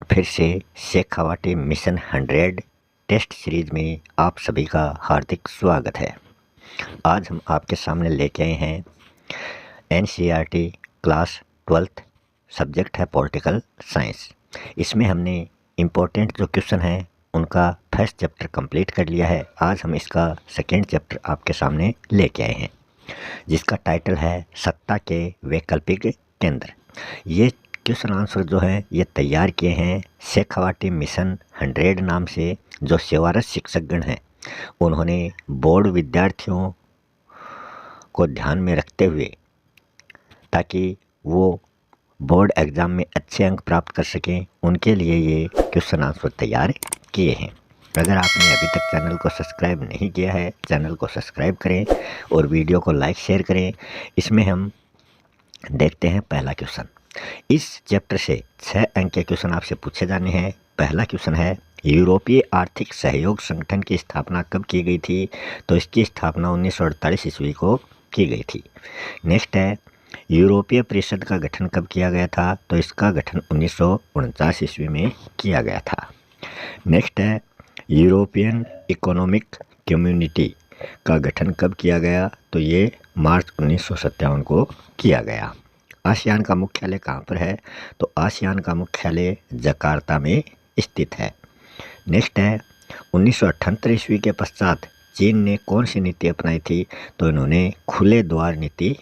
फिर से Shekhawati mission 100 test series में आप सभी का हार्दिक स्वागत है। आज हम आपके सामने लेके आए हैं एनसीईआरटी क्लास 12th, सब्जेक्ट है पॉलिटिकल साइंस। इसमें हमने इम्पोर्टेंट जो क्वेश्चन हैं उनका फर्स्ट चैप्टर कंप्लीट कर लिया है। आज हम इसका सेकेंड चैप्टर आपके सामने लेके आए हैं, जिसका टाइटल है सत्ता के वैकल्पिक केंद्र। ये क्वेश्चन आंसर जो है ये तैयार किए हैं शेखावाटी मिशन 100 नाम से जो सेवारत शिक्षकगण हैं। उन्होंने बोर्ड विद्यार्थियों को ध्यान में रखते हुए, ताकि वो बोर्ड एग्ज़ाम में अच्छे अंक प्राप्त कर सकें, उनके लिए ये क्वेश्चन आंसर तैयार किए हैं। अगर आपने अभी तक चैनल को सब्सक्राइब नहीं किया है, चैनल को सब्सक्राइब करें और वीडियो को लाइक शेयर करें। इसमें हम देखते हैं पहला क्वेश्चन। इस चैप्टर से 6 अंक के क्वेश्चन आपसे पूछे जाने हैं। पहला क्वेश्चन है, यूरोपीय आर्थिक सहयोग संगठन की स्थापना कब की गई थी? तो इसकी स्थापना 1948 ईस्वी को की गई थी। नेक्स्ट है, यूरोपीय परिषद का गठन कब किया गया था? तो इसका गठन 1949 ईस्वी में किया गया था। नेक्स्ट है, यूरोपियन इकोनॉमिक कम्युनिटी का गठन कब किया गया? तो ये मार्च 1957 को किया गया। आसियान का मुख्यालय कहाँ पर है? तो आसियान का मुख्यालय जकार्ता में स्थित है। नेक्स्ट है, 1978 ईस्वी के पश्चात चीन ने कौन सी नीति अपनाई थी? तो इन्होंने खुले द्वार नीति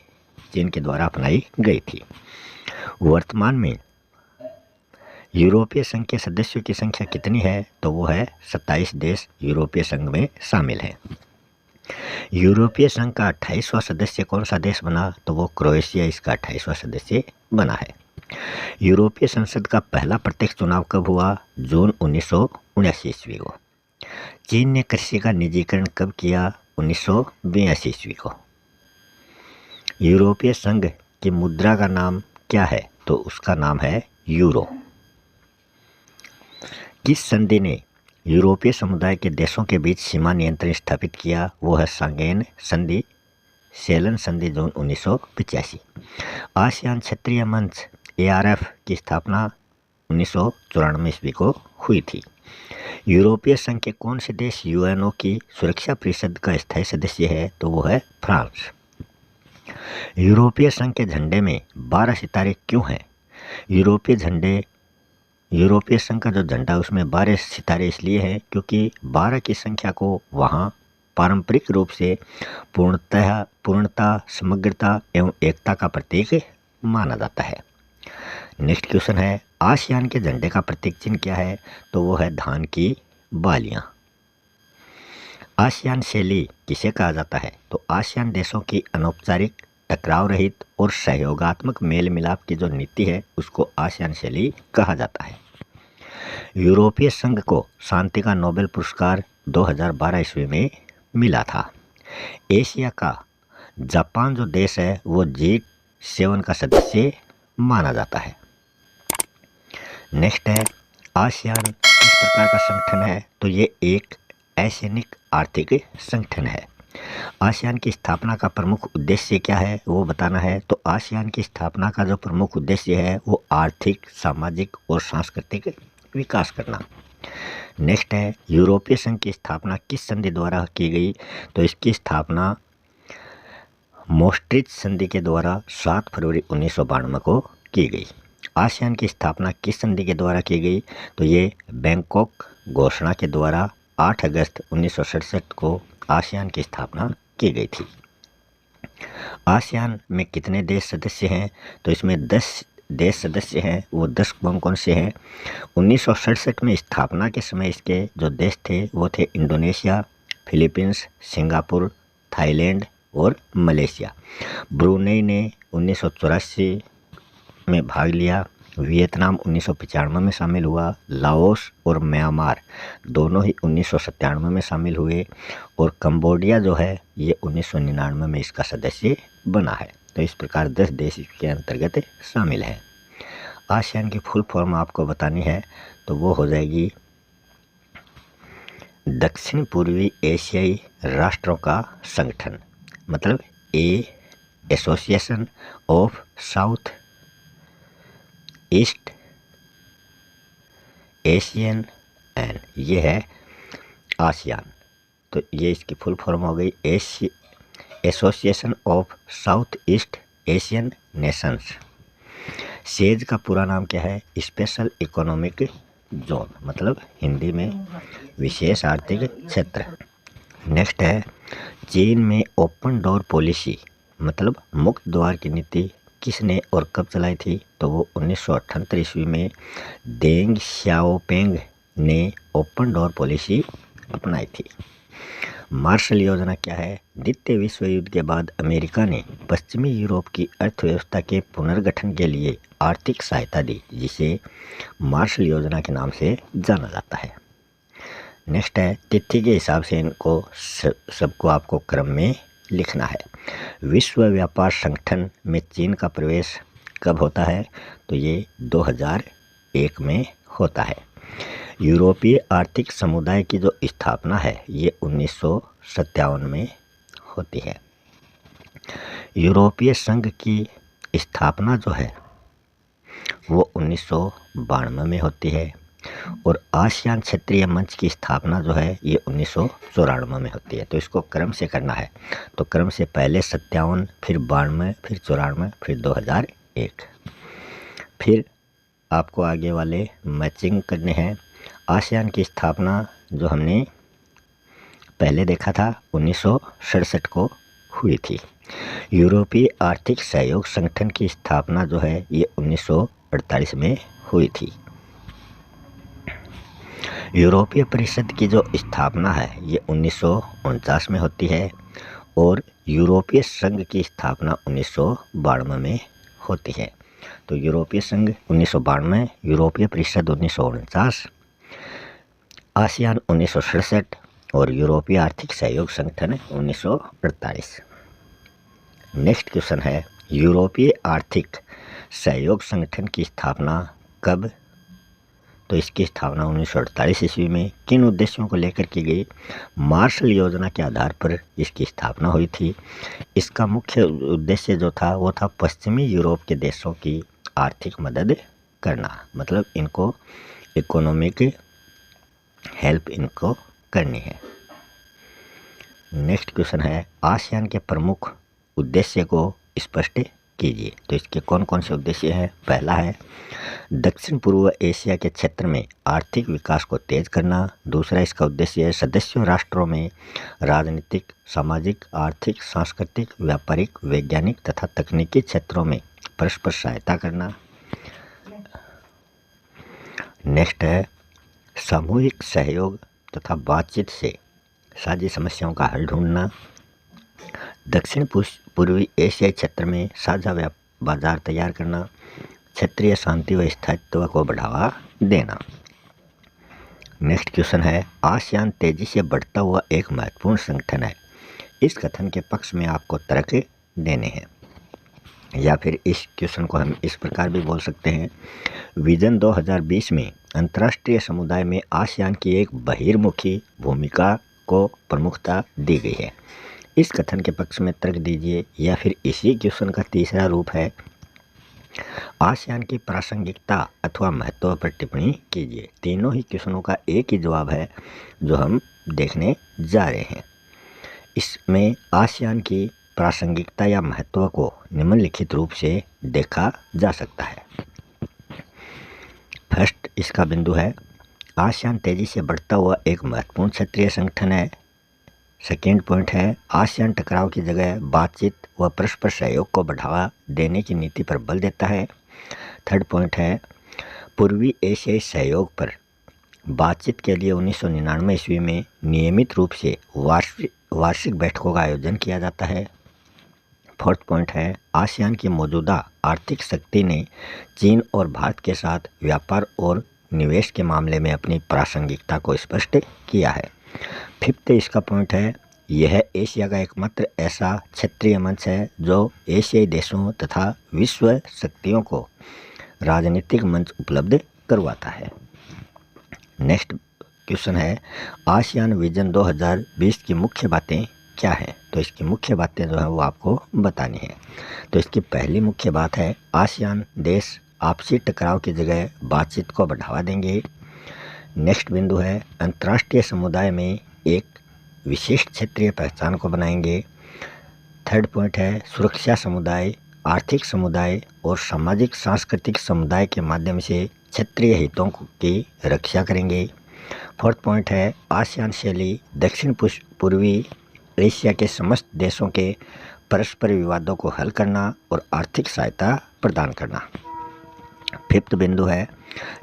चीन के द्वारा अपनाई गई थी। वर्तमान में यूरोपीय संघ के सदस्यों की संख्या कितनी है? तो वो है 27 देश यूरोपीय संघ में शामिल हैं। यूरोपीय संघ का 28वां सदस्य कौन सा देश बना? तो वो क्रोएशिया इसका 28वां सदस्य बना है। यूरोपीय संसद का पहला प्रत्यक्ष चुनाव कब हुआ? जून 1979 ईस्वी को। चीन ने कृषि का निजीकरण कब किया? 1982 ईस्वी को। यूरोपीय संघ की मुद्रा का नाम क्या है? तो उसका नाम है यूरो। किस संधि ने यूरोपीय समुदाय के देशों के बीच सीमा नियंत्रण स्थापित किया? वो है सांगेन संधि, सेलन संधि, जून 1985। आसियान क्षेत्रीय मंच ARF की स्थापना 1994 ईस्वी को हुई थी। यूरोपीय संघ के कौन से देश UNO की सुरक्षा परिषद का स्थायी सदस्य है? तो वो है फ्रांस। यूरोपीय संघ के झंडे में 12 सितारे क्यों हैं? यूरोपीय संघ का जो झंडा उसमें 12 सितारे इसलिए हैं क्योंकि 12 की संख्या को वहाँ पारंपरिक रूप से पूर्णता, समग्रता एवं एकता का प्रतीक माना जाता है। नेक्स्ट क्वेश्चन है, आसियान के झंडे का प्रतीक चिन्ह क्या है? तो वो है धान की बालियाँ। आसियान शैली किसे कहा जाता है? तो आसियान देशों की अनौपचारिक, टकराव रहित और सहयोगात्मक मेल मिलाप की जो नीति है उसको आसियान शैली कहा जाता है। यूरोपीय संघ को शांति का नोबेल पुरस्कार 2012 ईस्वी में मिला था। एशिया का जापान जो देश है वो G7 का सदस्य माना जाता है। नेक्स्ट है, आसियान किस प्रकार का संगठन है? तो ये एक एशियनिक आर्थिक संगठन है। आसियान की स्थापना का प्रमुख उद्देश्य क्या है वो बताना है। तो आसियान की स्थापना का जो प्रमुख उद्देश्य है वो आर्थिक, सामाजिक और सांस्कृतिक विकास करना। नेक्स्ट है, यूरोपीय संघ की स्थापना किस संधि द्वारा की गई? तो इसकी स्थापना मोस्ट्रिच संधि के द्वारा 7 फरवरी 1992 को की गई। आसियान की स्थापना किस संधि के द्वारा की गई? तो ये बैंकॉक घोषणा के द्वारा 8 अगस्त 1967 को आसियान की स्थापना की गई थी। आसियान में कितने देश सदस्य हैं? तो इसमें 10 देश सदस्य हैं। वो 10 कौन कौन से हैं? 1967 में स्थापना के समय इसके जो देश थे वो थे इंडोनेशिया, फिलीपींस, सिंगापुर, थाईलैंड और मलेशिया। ब्रुनेई ने 1984 में भाग लिया। वियतनाम 1995 में शामिल हुआ। लाओस और म्यांमार दोनों ही 1997 में शामिल हुए और कंबोडिया जो है ये 1999 में इसका सदस्य बना है। तो इस प्रकार 10 देश इसके अंतर्गत शामिल हैं। आसियान की फुल फॉर्म आपको बतानी है तो वो हो जाएगी दक्षिण पूर्वी एशियाई राष्ट्रों का संगठन, मतलब Association of South East Asian एन, ये है आसियान। तो ये इसकी फुल फॉर्म हो गई association of South East Asian Nations. Says का पूरा नाम क्या है? स्पेशल इकोनॉमिक जोन, मतलब हिंदी में विशेष आर्थिक क्षेत्र। नेक्स्ट है चीन में ओपन डोर पॉलिसी, मतलब मुक्त द्वार की नीति किसने और कब चलाई थी? तो वो 1978 ईस्वी में देंग श्याओपेंग ने ओपन डोर पॉलिसी अपनाई थी। मार्शल योजना क्या है? द्वितीय विश्व युद्ध के बाद अमेरिका ने पश्चिमी यूरोप की अर्थव्यवस्था के पुनर्गठन के लिए आर्थिक सहायता दी, जिसे मार्शल योजना के नाम से जाना जाता है। नेक्स्ट है तिथि के हिसाब से इनको सबको आपको क्रम में लिखना है। विश्व व्यापार संगठन में चीन का प्रवेश कब होता है? तो ये 2001 में होता है। यूरोपीय आर्थिक समुदाय की जो स्थापना है ये 1957 में होती है। यूरोपीय संघ की स्थापना जो है वो 1992 में होती है और आसियान क्षेत्रीय मंच की स्थापना जो है ये 1994 में होती है। तो इसको क्रम से करना है, तो क्रम से पहले 57, फिर 92, फिर 94, फिर 2001। फिर आपको आगे वाले मैचिंग करने हैं। आसियान की स्थापना जो हमने पहले देखा था 1967 को हुई थी। यूरोपीय आर्थिक सहयोग संगठन की स्थापना जो है ये 1948 में हुई थी। यूरोपीय परिषद की जो स्थापना है ये 1949 में होती है और यूरोपीय संघ की स्थापना 1992 में होती है। तो यूरोपीय संघ 1992, यूरोपीय परिषद 1949, आसियान 1967 और यूरोपीय आर्थिक सहयोग संगठन 1948। नेक्स्ट क्वेश्चन है यूरोपीय आर्थिक सहयोग संगठन की स्थापना कब? तो इसकी स्थापना 1948 ईस्वी में किन उद्देश्यों को लेकर की गई? मार्शल योजना के आधार पर इसकी स्थापना हुई थी। इसका मुख्य उद्देश्य जो था वो था पश्चिमी यूरोप के देशों की आर्थिक मदद करना, मतलब इनको इकोनॉमिक हेल्प इनको करनी है। नेक्स्ट क्वेश्चन है आसियान के प्रमुख उद्देश्य को स्पष्ट कीजिए। तो इसके कौन कौन से उद्देश्य हैं? पहला है दक्षिण पूर्व एशिया के क्षेत्र में आर्थिक विकास को तेज करना। दूसरा इसका उद्देश्य है सदस्य राष्ट्रों में राजनीतिक, सामाजिक, आर्थिक, सांस्कृतिक, व्यापारिक, वैज्ञानिक तथा तकनीकी क्षेत्रों में परस्पर सहायता करना। नेक्स्ट है सामूहिक सहयोग तथा बातचीत से साझी समस्याओं का हल ढूंढना। दक्षिण पूर्वी एशियाई क्षेत्र में साझा बाजार तैयार करना। क्षेत्रीय शांति व स्थायित्व को बढ़ावा देना। नेक्स्ट क्वेश्चन है आसियान तेजी से बढ़ता हुआ एक महत्वपूर्ण संगठन है। इस कथन के पक्ष में आपको तर्क देने हैं, या फिर इस क्वेश्चन को हम इस प्रकार भी बोल सकते हैं। विजन 2020 में अंतर्राष्ट्रीय समुदाय में आसियान की एक बहिर्मुखी भूमिका को प्रमुखता दी गई है। इस कथन के पक्ष में तर्क दीजिए, या फिर इसी क्वेश्चन का तीसरा रूप है आसियान की प्रासंगिकता अथवा महत्व पर टिप्पणी कीजिए। तीनों ही क्वेश्चनों का एक ही जवाब है जो हम देखने जा रहे हैं। इसमें आसियान की प्रासंगिकता या महत्व को निम्नलिखित रूप से देखा जा सकता है। फर्स्ट इसका बिंदु है आसियान तेजी से बढ़ता हुआ एक महत्वपूर्ण क्षेत्रीय संगठन है। सेकेंड पॉइंट है आसियान टकराव की जगह बातचीत व परस्पर सहयोग को बढ़ावा देने की नीति पर बल देता है। थर्ड पॉइंट है पूर्वी एशियाई सहयोग पर बातचीत के लिए 1999 ईस्वी में नियमित रूप से वार्षिक बैठकों का आयोजन किया जाता है। फोर्थ पॉइंट है आसियान की मौजूदा आर्थिक शक्ति ने चीन और भारत के साथ व्यापार और निवेश के मामले में अपनी प्रासंगिकता को स्पष्ट किया है। फिफ्थ इसका पॉइंट है यह एशिया का एकमात्र ऐसा क्षेत्रीय मंच है जो एशियाई देशों तथा विश्व शक्तियों को राजनीतिक मंच उपलब्ध करवाता है। नेक्स्ट क्वेश्चन है आसियान विजन 2020 की मुख्य बातें क्या हैं? तो इसकी मुख्य बातें जो है वो आपको बतानी है। तो इसकी पहली मुख्य बात है आसियान देश आपसी टकराव की जगह बातचीत को बढ़ावा देंगे। नेक्स्ट बिंदु है अंतर्राष्ट्रीय समुदाय में एक विशिष्ट क्षेत्रीय पहचान को बनाएंगे। थर्ड पॉइंट है सुरक्षा समुदाय, आर्थिक समुदाय और सामाजिक सांस्कृतिक समुदाय के माध्यम से क्षेत्रीय हितों की रक्षा करेंगे। फोर्थ पॉइंट है आसियान शैली, दक्षिण पूर्वी एशिया के समस्त देशों के परस्पर विवादों को हल करना और आर्थिक सहायता प्रदान करना। फिफ्थ बिंदु है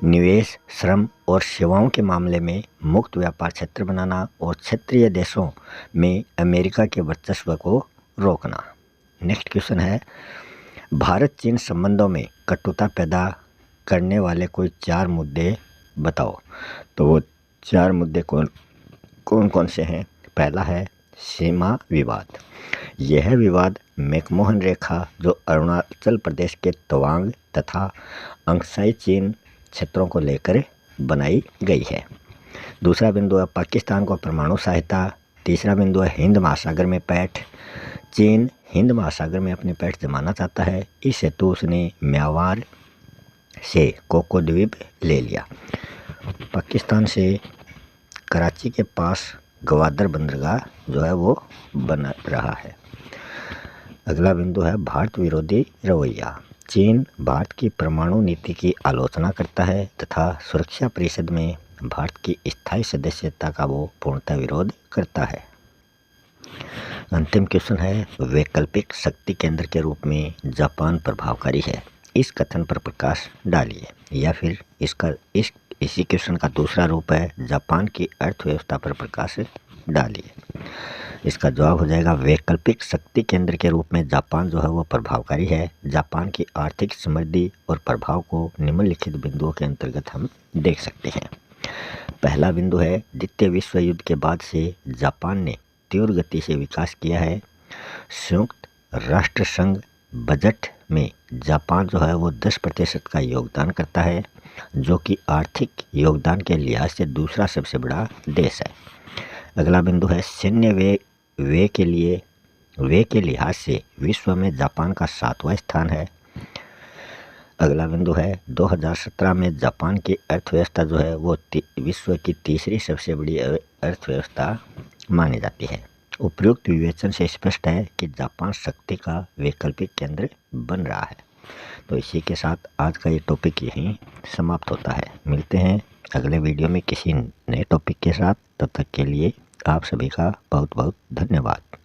निवेश, श्रम और सेवाओं के मामले में मुक्त व्यापार क्षेत्र बनाना और क्षेत्रीय देशों में अमेरिका के वर्चस्व को रोकना। नेक्स्ट क्वेश्चन है भारत चीन संबंधों में कटुता पैदा करने वाले कोई 4 मुद्दे बताओ। तो वो 4 मुद्दे कौन कौन से हैं? पहला है सीमा विवाद। यह विवाद मैकमोहन रेखा जो अरुणाचल प्रदेश के तवांग तथा अंगसाई चीन क्षेत्रों को लेकर बनाई गई है। दूसरा बिंदु है पाकिस्तान को परमाणु सहायता। तीसरा बिंदु है हिंद महासागर में पैठ। चीन हिंद महासागर में अपनी पैठ जमाना चाहता है, इस हेतु उसने म्यांमार से कोको द्वीप ले लिया। पाकिस्तान से कराची के पास गवादर बंदरगाह जो है वो बन रहा है। अगला बिंदु है भारत विरोधी रवैया। चीन भारत की परमाणु नीति की आलोचना करता है तथा सुरक्षा परिषद में भारत की स्थायी सदस्यता का वो पूर्णतः विरोध करता है। अंतिम क्वेश्चन है वैकल्पिक शक्ति केंद्र के रूप में जापान प्रभावकारी है। इस कथन पर प्रकाश डालिए। या फिर इसी क्वेश्चन का दूसरा रूप है जापान की अर्थव्यवस्था पर प्रकाश डालिए। इसका जवाब हो जाएगा वैकल्पिक शक्ति केंद्र के रूप में जापान जो है वो प्रभावकारी है। जापान की आर्थिक समृद्धि और प्रभाव को निम्नलिखित बिंदुओं के अंतर्गत हम देख सकते हैं। पहला बिंदु है द्वितीय विश्व युद्ध के बाद से जापान ने तीव्र गति से विकास किया है। संयुक्त राष्ट्र संघ बजट में जापान जो है वो 10% का योगदान करता है, जो कि आर्थिक योगदान के लिहाज से दूसरा सबसे बड़ा देश है। अगला बिंदु है सैन्य व्यय के लिहाज से विश्व में जापान का 7वां स्थान है। अगला बिंदु है 2017 में जापान की अर्थव्यवस्था जो है वो विश्व की तीसरी सबसे बड़ी अर्थव्यवस्था मानी जाती है। उपयुक्त विवेचन से स्पष्ट है कि जापान शक्ति का वैकल्पिक केंद्र बन रहा है। तो इसी के साथ आज का ये टॉपिक यहीं समाप्त होता है। मिलते हैं अगले वीडियो में किसी नए टॉपिक के साथ। तब तक के लिए आप सभी का बहुत बहुत धन्यवाद।